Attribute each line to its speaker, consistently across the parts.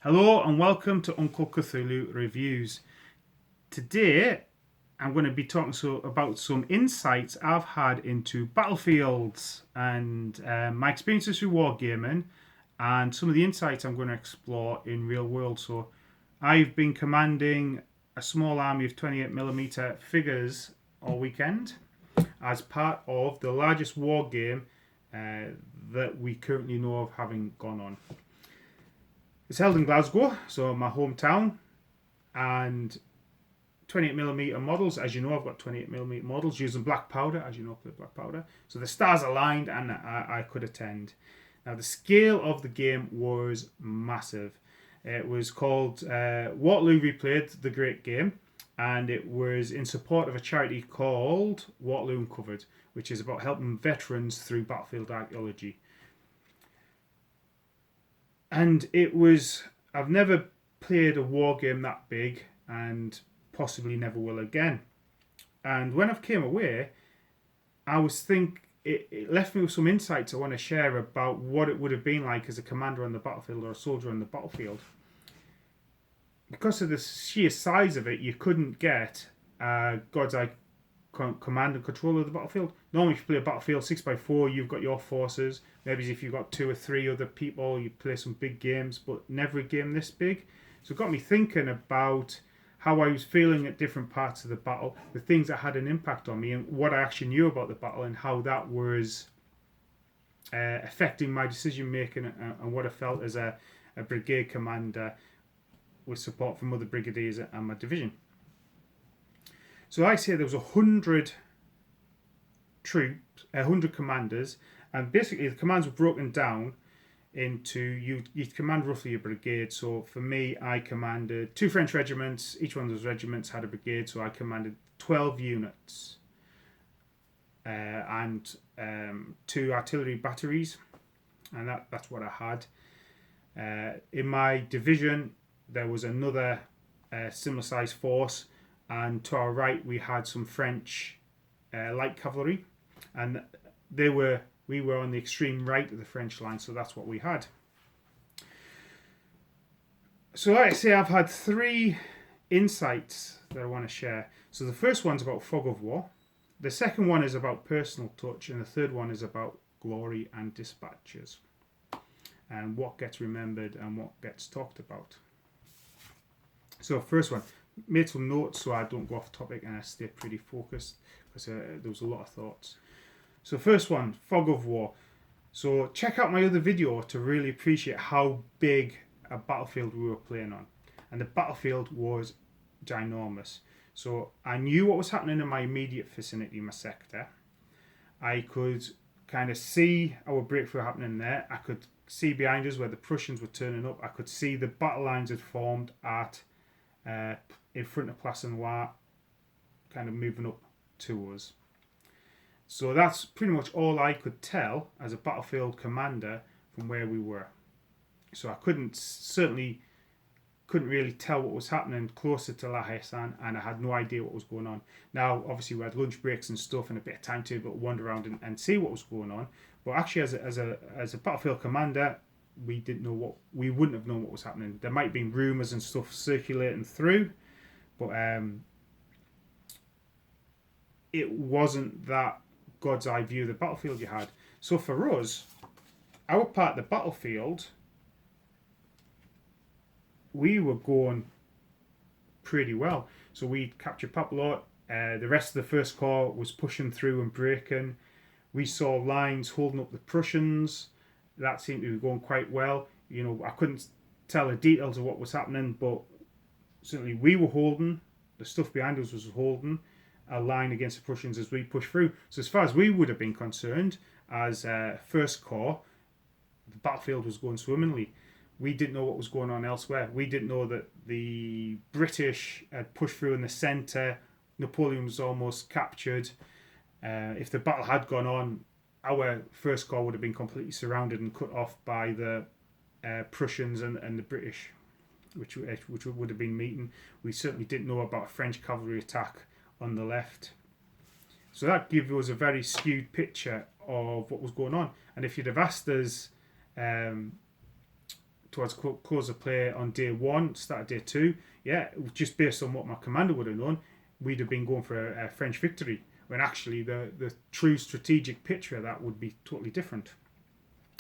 Speaker 1: Hello and welcome to Uncle Cthulhu Reviews. Today I'm going to be talking about some insights I've had into battlefields and my experiences with wargaming and some of the insights I'm going to explore in real world. So I've been commanding a small army of 28mm figures all weekend as part of the largest war game that we currently know of having gone on. It's held in Glasgow, so my hometown, and 28mm models. As you know, I've got 28mm models using black powder. As you know, I play black powder. So the stars aligned and I could attend. Now, the scale of the game was massive. It was called Waterloo Replayed, the great game, and it was in support of a charity called Waterloo Uncovered, which is about helping veterans through battlefield archaeology. And it was, I've never played a war game that big and possibly never will again. And when I came away, it left me with some insights I want to share about what it would have been like as a commander on the battlefield or a soldier on the battlefield. Because of the sheer size of it, you couldn't get God's eye command and control of the battlefield. Normally, if you play a battlefield 6x4, you've got your forces. Maybe if you've got 2 or 3 other people, you play some big games, but never a game this big. So it got me thinking about how I was feeling at different parts of the battle, the things that had an impact on me, and what I actually knew about the battle, and how that was affecting my decision making, and what I felt as a brigade commander with support from other brigadiers and my division. So like I say, there was 100 troops, 100 commanders, and basically the commands were broken down into you'd command roughly a brigade. So for me, I commanded 2 French regiments. Each one of those regiments had a brigade, so I commanded 12 units and 2 artillery batteries, and that's what I had. In my division, there was another similar sized force. And to our right, we had some French light cavalry, and we were on the extreme right of the French line, so that's what we had. So, like I say, I've had 3 insights that I want to share. So, the first one's about fog of war, the second one is about personal touch, and the third one is about glory and dispatches, and what gets remembered and what gets talked about. So, first one. Made some notes so I don't go off topic and I stay pretty focused, because there was a lot of thoughts. So first one, fog of war. So check out my other video to really appreciate how big a battlefield we were playing on. And the battlefield was ginormous. So I knew what was happening in my immediate vicinity, my sector. I could kind of see our breakthrough happening there. I could see behind us where the Prussians were turning up. I could see the battle lines had formed at in front of Place Noir, kind of moving up to us. So that's pretty much all I could tell as a battlefield commander from where we were. So I certainly couldn't really tell what was happening closer to La Haye-Sainte, and I had no idea what was going on. Now, obviously, we had lunch breaks and stuff and a bit of time to wander around and see what was going on. But actually, as a battlefield commander, we wouldn't have known what was happening. There might have been rumours and stuff circulating through, but it wasn't that God's eye view of the battlefield you had. So for us, our part of the battlefield, we were going pretty well. So we captured Papelot. The rest of the First Corps was pushing through and breaking. We saw lines holding up the Prussians. That seemed to be going quite well. You know, I couldn't tell the details of what was happening, but certainly we were holding, the stuff behind us was holding a line against the Prussians as we pushed through. So as far as we would have been concerned, as First Corps, the battlefield was going swimmingly. We didn't know what was going on elsewhere. We didn't know that the British had pushed through in the centre. Napoleon was almost captured. If the battle had gone on, our First Corps would have been completely surrounded and cut off by the Prussians and the British, which would have been meeting. We certainly didn't know about a French cavalry attack on the left. So that gave us a very skewed picture of what was going on. And if you'd have asked us towards close of play on day 1, start of day 2, yeah, just based on what my commander would have known, we'd have been going for a French victory, when actually the true strategic picture of that would be totally different.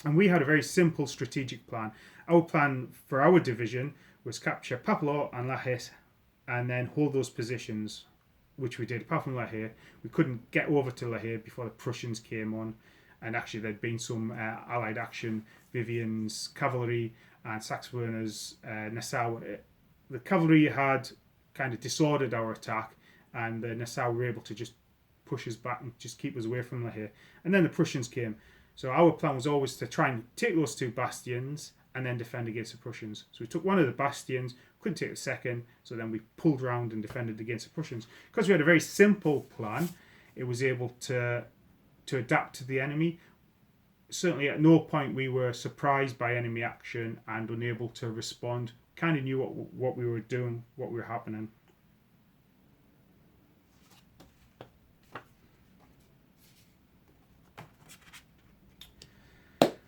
Speaker 1: And we had a very simple strategic plan. Our plan for our division was capture Papelot and La Haye and then hold those positions, which we did. Apart from La Haye, we couldn't get over to La Haye before the Prussians came on, and actually there'd been some Allied action, Vivian's cavalry and Saxe-Werner's Nassau. The cavalry had kind of disordered our attack, and the Nassau were able to just push us back and just keep us away from La Haye. And then the Prussians came. So our plan was always to try and take those 2 bastions and then defend against the Prussians. So we took one of the bastions, couldn't take the second, so then we pulled round and defended against the Prussians. Because we had a very simple plan, it was able to adapt to the enemy. Certainly at no point we were surprised by enemy action and unable to respond. Kind of knew what we were doing, what were happening.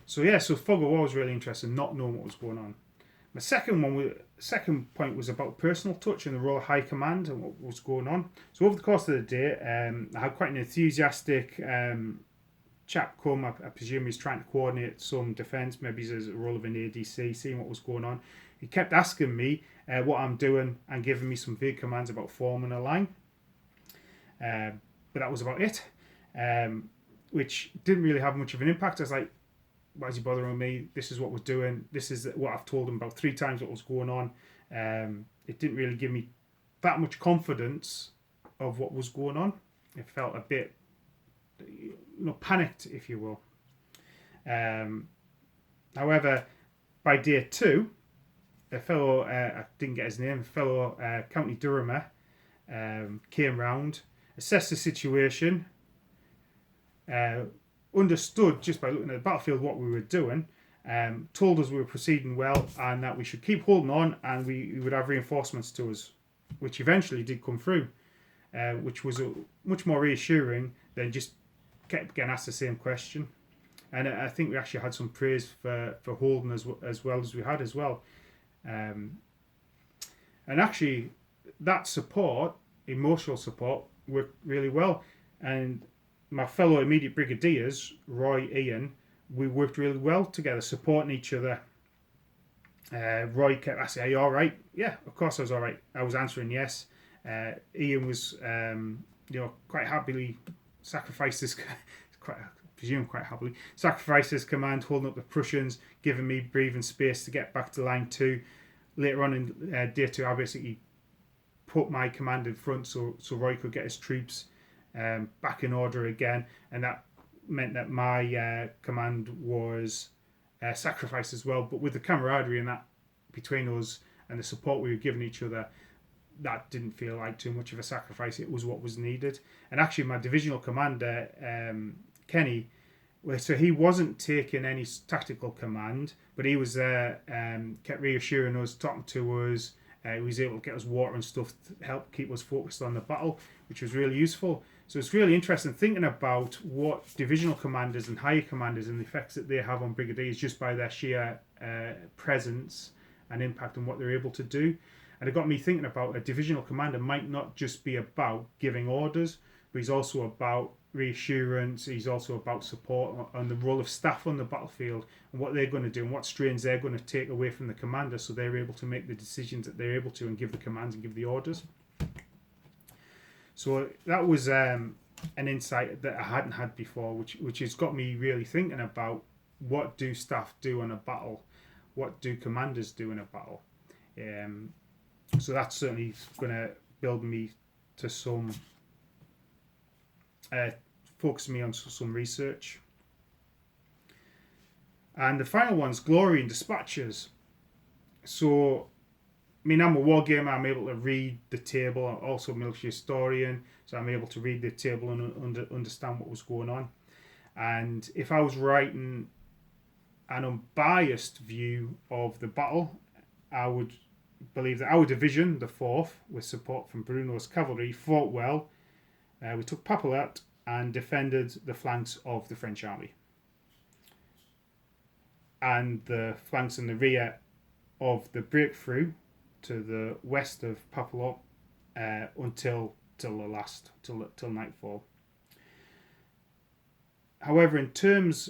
Speaker 1: So yeah, so fog of war was really interesting, not knowing what was going on. My second point was about personal touch and the role of high command and what was going on. So over the course of the day, I had quite an enthusiastic chap come. I presume he's trying to coordinate some defence. Maybe he's a role of an ADC, seeing what was going on. He kept asking me what I'm doing and giving me some vague commands about forming a line. But that was about it, which didn't really have much of an impact. I was like, why is he bothering me? This is what we're doing. This is what I've told him about 3 times what was going on. It didn't really give me that much confidence of what was going on. It felt a bit, panicked, if you will. However, by day 2, a fellow, I didn't get his name, a fellow County Durhamer came round, assessed the situation, understood just by looking at the battlefield what we were doing, told us we were proceeding well and that we should keep holding on and we would have reinforcements to us, which eventually did come through, which was much more reassuring than just kept getting asked the same question. And I think we actually had some praise for holding as well as we had as well. And actually that support, emotional support, worked really well. And my fellow immediate brigadiers, Roy, Ian, we worked really well together, supporting each other. Roy kept asking, "Are you all right?" Yeah, of course I was all right. I was answering yes. Ian was, quite happily sacrificed his, quite happily sacrificed his command, holding up the Prussians, giving me breathing space to get back to line 2. Later on in day 2, I basically put my command in front so Roy could get his troops back in order again, and that meant that my command was sacrificed as well. But with the camaraderie and that between us and the support we were giving each other, that didn't feel like too much of a sacrifice. It was what was needed. And actually my divisional commander, Kenny, so he wasn't taking any tactical command, but he was there, kept reassuring us, talking to us. He was able to get us water and stuff to help keep us focused on the battle, which was really useful. So it's really interesting thinking about what divisional commanders and higher commanders and the effects that they have on brigadiers just by their sheer presence and impact on what they're able to do. And it got me thinking about a divisional commander might not just be about giving orders, but he's also about reassurance, he's also about support on the role of staff on the battlefield and what they're going to do and what strains they're going to take away from the commander so they're able to make the decisions that they're able to and give the commands and give the orders. So that was an insight that I hadn't had before, which has got me really thinking about what do staff do in a battle, what do commanders do in a battle. So that's certainly going to build me to some, focus me on some research. And the final one's glory and dispatches. So, I mean, I'm a war gamer, I'm able to read the table, I'm also a military historian, so I'm able to read the table and understand what was going on. And if I was writing an unbiased view of the battle, I would believe that our division, the 4th, with support from Bruno's cavalry, fought well. We took Papelotte and defended the flanks of the French army. And the flanks and the rear of the breakthrough to the west of Papelot until nightfall. However, in terms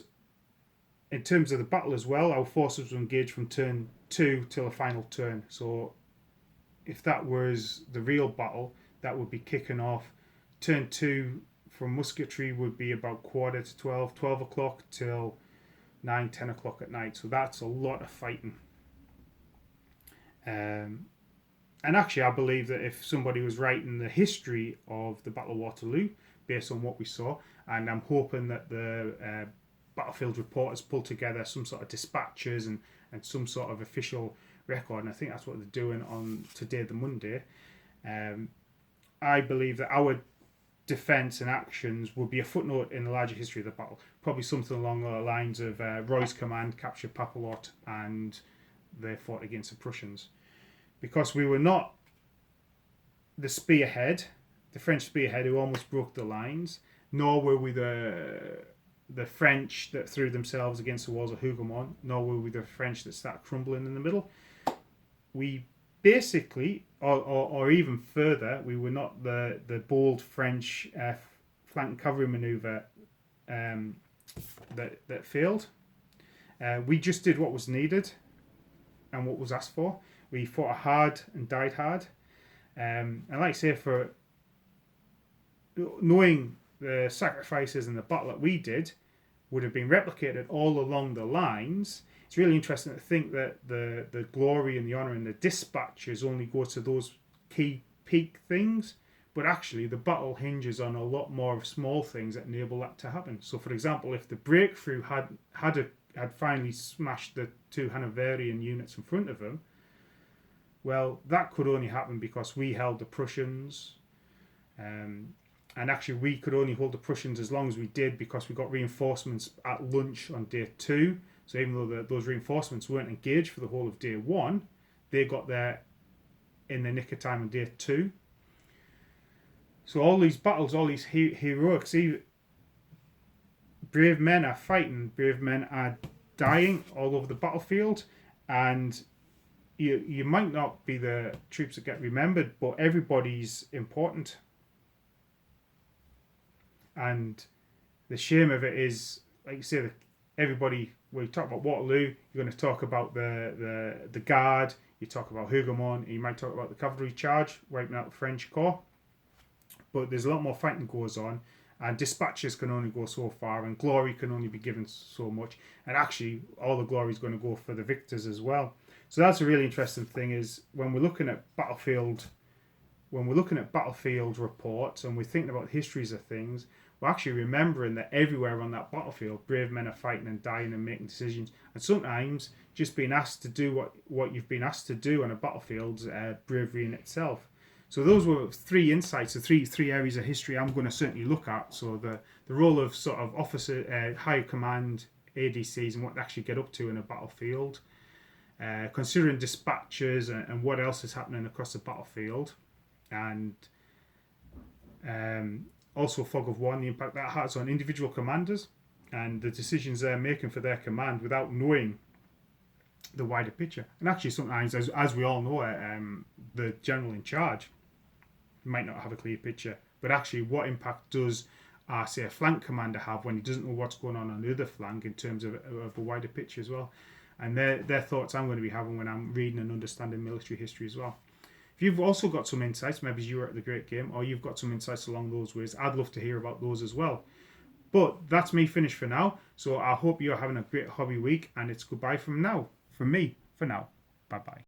Speaker 1: of the battle as well, our forces were engaged from turn 2 till the final turn. So if that was the real battle, that would be kicking off. Turn 2 from musketry would be about quarter to 12 o'clock till 9, 10 o'clock at night. So that's a lot of fighting. And actually, I believe that if somebody was writing the history of the Battle of Waterloo, based on what we saw, and I'm hoping that the battlefield reporters pull together some sort of dispatches and some sort of official record, and I think that's what they're doing on today, the Monday. I believe that our defence and actions will be a footnote in the larger history of the battle. Probably something along the lines of Roy's command captured Papelot and they fought against the Prussians. Because we were not the spearhead, the French spearhead who almost broke the lines, nor were we the French that threw themselves against the walls of Hougoumont, nor were we the French that started crumbling in the middle. We basically, or even further, we were not the bold French flank cavalry manoeuvre that failed. We just did what was needed and what was asked for. We fought hard and died hard. And like I say, for knowing the sacrifices and the battle that we did would have been replicated all along the lines, it's really interesting to think that the glory and the honour and the dispatches only go to those key peak things, but actually the battle hinges on a lot more of small things that enable that to happen. So for example, if the breakthrough had finally smashed the two Hanoverian units in front of them, well, that could only happen because we held the Prussians, and actually we could only hold the Prussians as long as we did because we got reinforcements at lunch on day 2. So even though those reinforcements weren't engaged for the whole of day 1, they got there in the nick of time on day 2. So all these battles, all these heroics, brave men are fighting, brave men are dying all over the battlefield, and you might not be the troops that get remembered, but everybody's important. And the shame of it is, like you say, everybody, when you talk about Waterloo, you're going to talk about the Guard, you talk about Hougoumont, you might talk about the cavalry charge, wiping out the French corps. But there's a lot more fighting goes on, and dispatches can only go so far, and glory can only be given so much. And actually, all the glory is going to go for the victors as well. So that's a really interesting thing, is when we're looking at battlefield reports and we're thinking about histories of things, we're actually remembering that everywhere on that battlefield, brave men are fighting and dying and making decisions. And sometimes just being asked to do what you've been asked to do on a battlefield is bravery in itself. So those were 3 insights, the three areas of history I'm going to certainly look at. So the role of sort of officer, high command, ADCs, and what they actually get up to in a battlefield. Considering dispatches and what else is happening across the battlefield. And also fog of war and the impact that has on individual commanders and the decisions they're making for their command without knowing the wider picture. And actually sometimes, as we all know, the general in charge might not have a clear picture, but actually what impact does say a flank commander have when he doesn't know what's going on the other flank in terms of a wider picture as well. And they're thoughts I'm going to be having when I'm reading and understanding military history as well. If you've also got some insights, maybe you were at the Great Game, or you've got some insights along those ways, I'd love to hear about those as well. But that's me finished for now. So I hope you're having a great hobby week, and it's goodbye from me for now. Bye-bye.